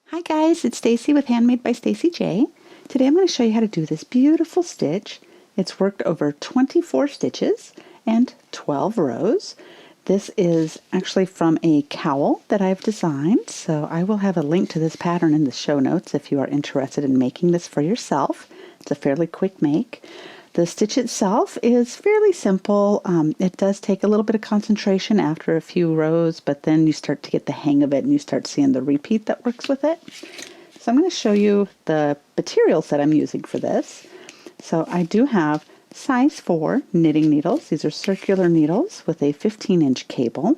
Hi guys, it's Stacy with HandmadeByStacyJ. Today I'm going to show you how to do this beautiful stitch. It's worked over 24 stitches and 12 rows. This is actually from a cowl that I've designed, so I will have a link to this pattern in the show notes if you are interested in making this for yourself. It's a fairly quick make. The stitch itself is fairly simple. It does take a little bit of concentration after a few rows, but then you start to get the hang of it and you start seeing the repeat that works with it. So I'm going to show you the materials that I'm using for this. So I do have size 4 knitting needles. These are circular needles with a 15-inch cable.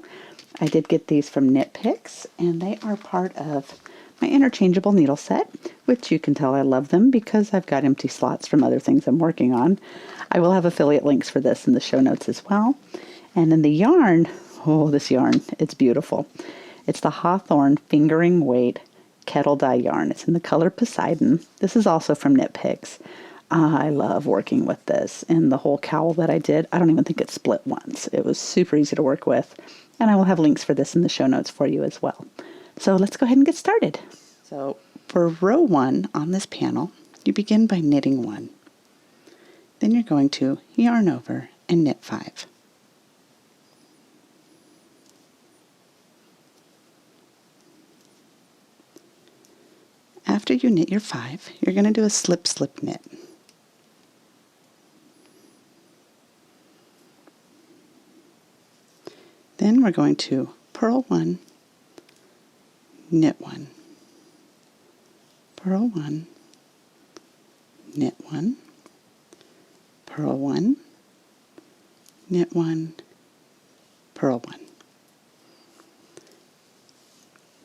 I did get these from KnitPicks, and they are part of my interchangeable needle set, which you can tell I love them because I've got empty slots from other things I'm working on. I will have affiliate links for this in the show notes as well. And then the yarn, oh, this yarn, it's beautiful. It's the Hawthorne Fingering Weight Kettle Dye yarn. It's in the color Poseidon. This is also from KnitPicks. I love working with this, and the whole cowl that I did, I don't even think it split once. It was super easy to work with, and I will have links for this in the show notes for you as well. So let's go ahead and get started. So for row 1 on this panel, you begin by knitting 1. Then you're going to yarn over and knit 5. After you knit your 5, you're going to do a slip-slip knit. Then we're going to purl 1, knit 1, purl 1, knit 1, purl 1, knit 1, purl 1.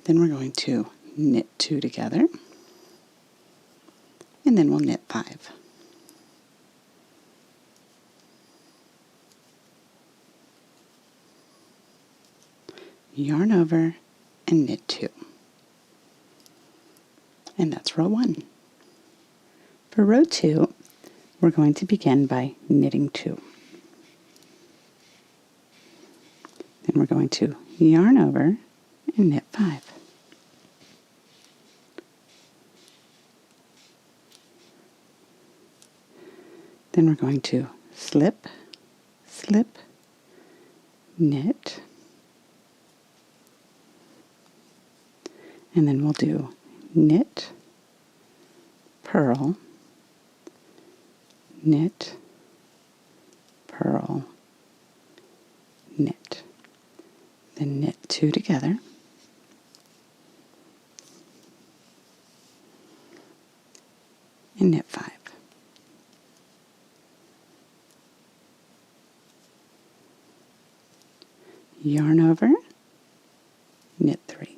Then we're going to knit 2 together, and then we'll knit 5. Yarn over and knit 2. And that's row 1. For row 2, we're going to begin by knitting 2. Then we're going to yarn over and knit 5. Then we're going to slip, slip, knit, and then we'll do knit, purl, knit, purl, knit. Then knit 2 together, and knit 5. Yarn over, knit 3.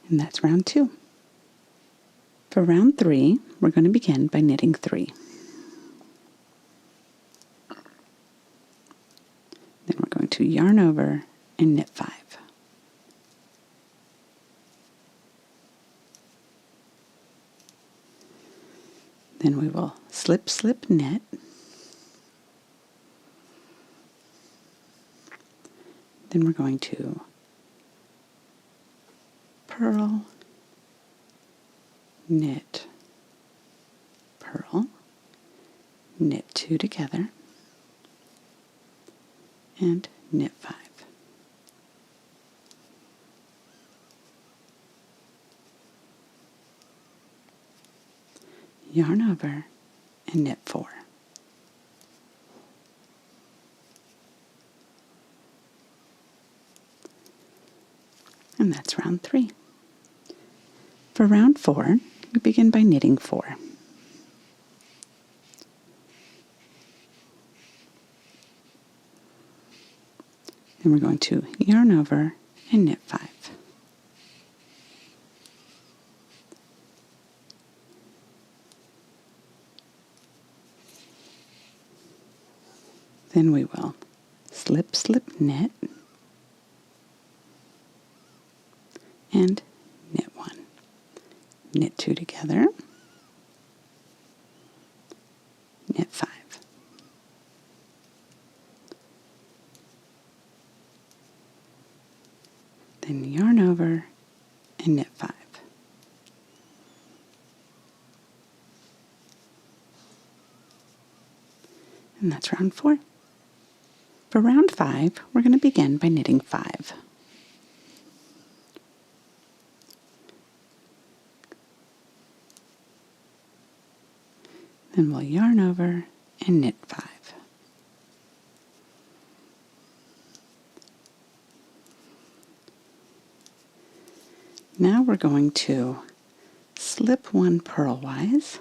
And that's round 2. For round 3, we're going to begin by knitting 3. Then we're going to yarn over and knit 5. Then we will slip, slip, knit. Then we're going to purl, knit, purl, knit 2 together, and knit 5. Yarn over and knit 4. And that's round 3. For round 4, we begin by knitting 4. Then we're going to yarn over and knit 5. Then we will slip, slip, knit, and knit 1. Knit 2 together, knit 5. Then yarn over, and knit 5. And that's round 4. For round 5, we're going to begin by knitting 5. Then we'll yarn over and knit 5. Now we're going to slip 1 purlwise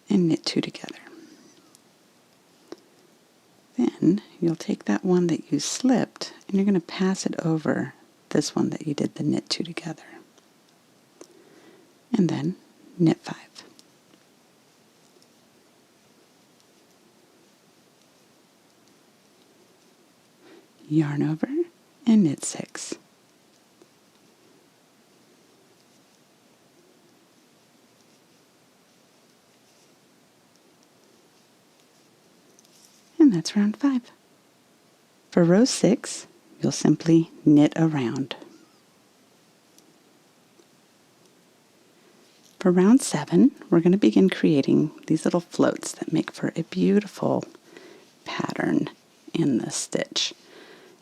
and knit 2 together. Then you'll take that one that you slipped and you're going to pass it over this one that you did the knit 2 together. And then knit 5. Yarn over and knit 6. And that's round 5. For row 6, you'll simply knit around. For round 7, we're going to begin creating these little floats that make for a beautiful pattern in the stitch.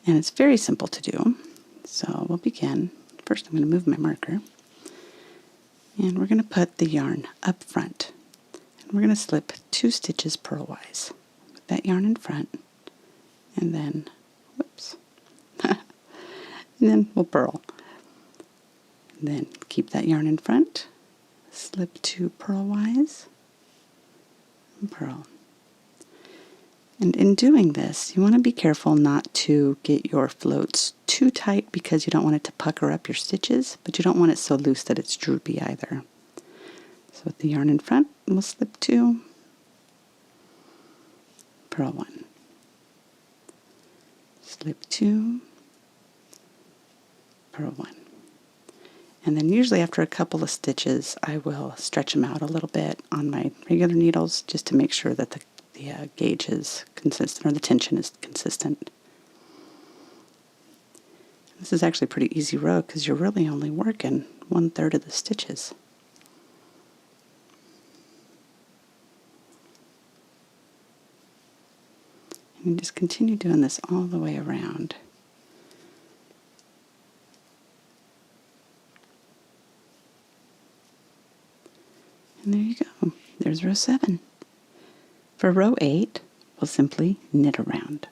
And it's very simple to do. So we'll begin. First I'm going to move my marker. And we're going to put the yarn up front. And we're going to slip 2 stitches purlwise. With that yarn in front. And then, whoops. And then we'll purl. And then keep that yarn in front. Slip 2 purlwise. And purl. And in doing this, you want to be careful not to get your floats too tight because you don't want it to pucker up your stitches, but you don't want it so loose that it's droopy either. So with the yarn in front, we'll slip 2, purl 1, slip 2, purl 1. And then usually after a couple of stitches, I will stretch them out a little bit on my regular needles just to make sure that the gauge is consistent, or the tension is consistent. This is actually a pretty easy row because you're really only working 1/3 of the stitches. And you just continue doing this all the way around. And there you go. There's row 7. For row 8, we'll simply knit around.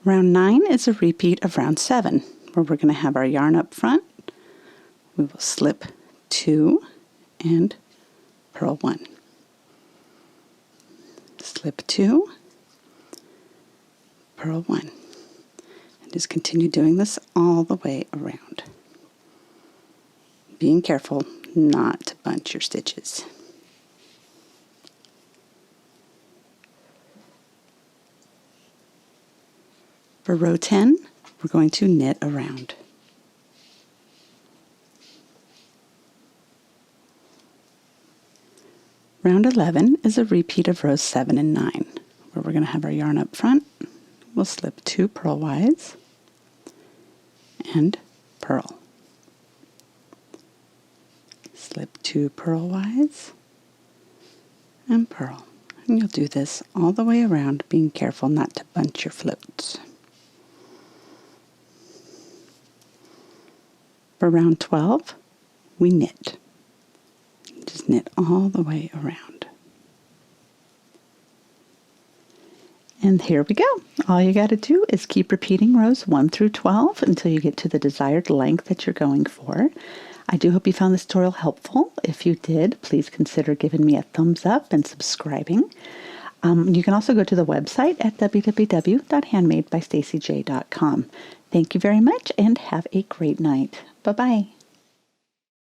Round 9 is a repeat of round 7, where we're going to have our yarn up front. We will slip 2 and purl 1. Slip 2, purl 1. Just continue doing this all the way around. Being careful not to bunch your stitches. For row 10, we're going to knit around. Round 11 is a repeat of rows 7 and 9, where we're going to have our yarn up front. We'll slip 2 purlwise and purl. Slip 2 purlwise and purl. And you'll do this all the way around, being careful not to bunch your floats. For round 12, we knit. Just knit all the way around. And here we go. All you got to do is keep repeating rows 1 through 12 until you get to the desired length that you're going for. I do hope you found this tutorial helpful. If you did, please consider giving me a thumbs up and subscribing. You can also go to the website at www.handmadebystacyj.com. Thank you very much and have a great night. Bye-bye.